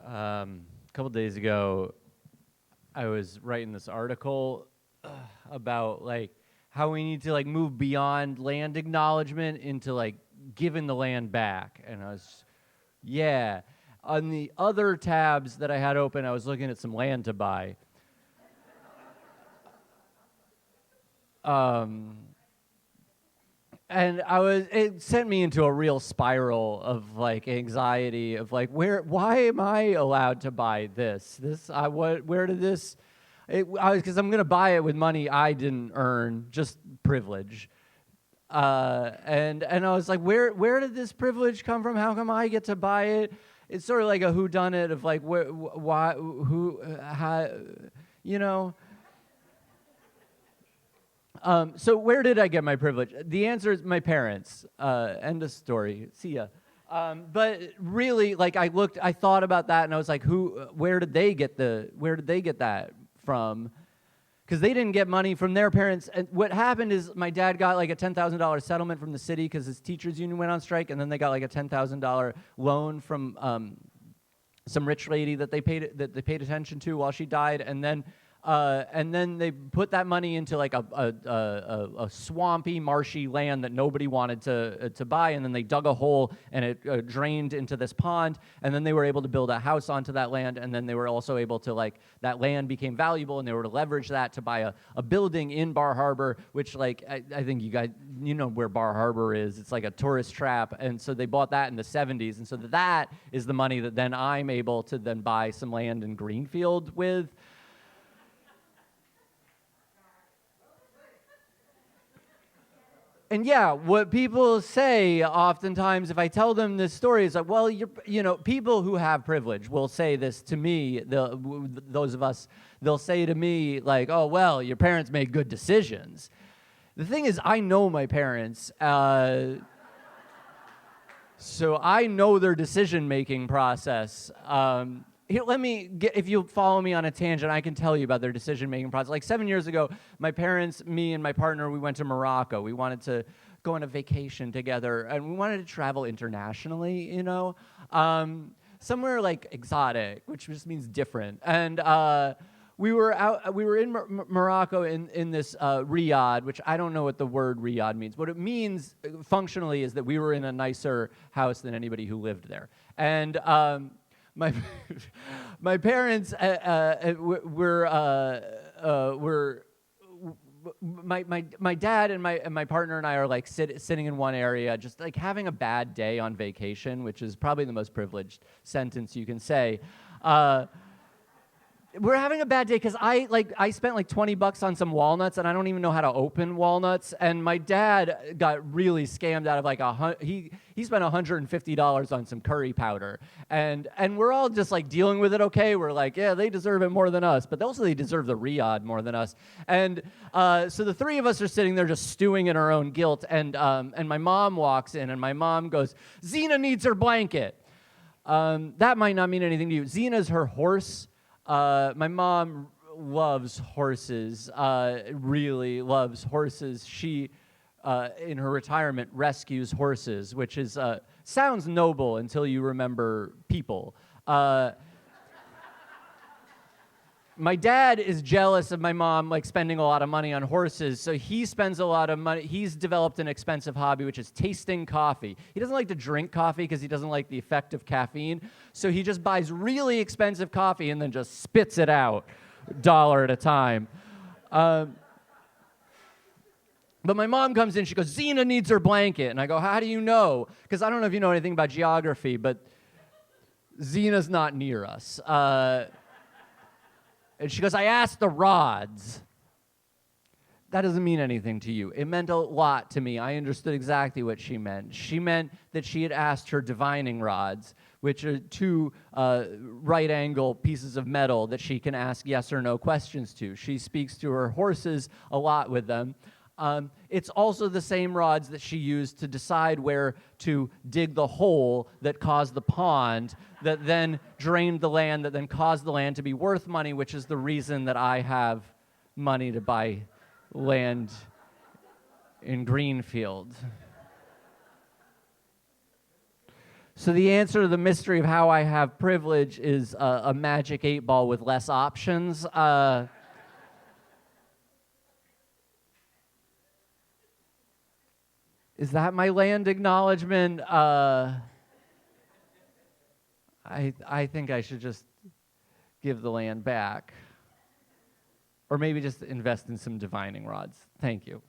A couple days ago, I was writing this article about like how we need to like move beyond land acknowledgement into like giving the land back. And I was, yeah. On the other tabs that I had open, I was looking at some land to buy. And it sent me into a real spiral of like anxiety of like, why am I allowed to buy this? Where did this, because I'm going to buy it with money I didn't earn, just privilege. And I was like, where did this privilege come from? How come I get to buy it? It's sort of like a whodunit of like, why, who, how, you know? So where did I get my privilege? The answer is my parents. End of story. See ya. But really, like I thought about that, and I was like, where did they get that from? Because they didn't get money from their parents. And what happened is my dad got like a $10,000 settlement from the city because his teachers union went on strike, and then they got like a $10,000 loan from some rich lady that they paid attention to while she died, and then they put that money into like a swampy, marshy land that nobody wanted to buy, and then they dug a hole and it drained into this pond, and then they were able to build a house onto that land, and then they were also able to like, that land became valuable, and they were to leverage that to buy a building in Bar Harbor, which like, I think you guys, you know where Bar Harbor is. It's like a tourist trap, and so they bought that in the 70s, and so that is the money that then I'm able to then buy some land in Greenfield with. And yeah, what people say oftentimes, if I tell them this story, is like, well, people who have privilege will say this to me. Those of us, they'll say to me like, oh, well, your parents made good decisions. The thing is, I know my parents, so I know their decision-making process. Here, if you'll follow me on a tangent, I can tell you about their decision-making process. Like 7 years ago, my parents, me and my partner, we went to Morocco. We wanted to go on a vacation together, and we wanted to travel internationally, somewhere like exotic, which just means different. And we were in Morocco in this riad, which I don't know what the word riad means. What it means functionally is that we were in a nicer house than anybody who lived there. And my parents my dad and my partner and I are like sitting in one area, just like having a bad day on vacation, which is probably the most privileged sentence you can say. We're having a bad day because I spent like $20 on some walnuts, and I don't even know how to open walnuts. And my dad got really scammed out of he spent $150 on some curry powder, and we're all just like dealing with it. Okay, we're like, yeah, they deserve it more than us, but also they deserve the riad more than us. And so the three of us are sitting there just stewing in our own guilt. And my mom walks in, and my mom goes, "Zena needs her blanket." That might not mean anything to you. Zena's her horse. My mom loves horses, really loves horses. She, in her retirement, rescues horses, which is sounds noble until you remember people. My dad is jealous of my mom like spending a lot of money on horses, so he spends a lot of money. He's developed an expensive hobby, which is tasting coffee. He doesn't like to drink coffee because he doesn't like the effect of caffeine, so he just buys really expensive coffee and then just spits it out, $1 at a time. But my mom comes in, she goes, "Zena needs her blanket." And I go, "How do you know?" Because I don't know if you know anything about geography, but Zena's not near us. And she goes, "I asked the rods." That doesn't mean anything to you. It meant a lot to me. I understood exactly what she meant. She meant that she had asked her divining rods, which are two right-angle pieces of metal that she can ask yes or no questions to. She speaks to her horses a lot with them. It's also the same rods that she used to decide where to dig the hole that caused the pond, that then drained the land, that then caused the land to be worth money, which is the reason that I have money to buy land in Greenfield. So the answer to the mystery of how I have privilege is a magic 8-ball with less options. Is that my land acknowledgement? I think I should just give the land back. Or maybe just invest in some divining rods. Thank you.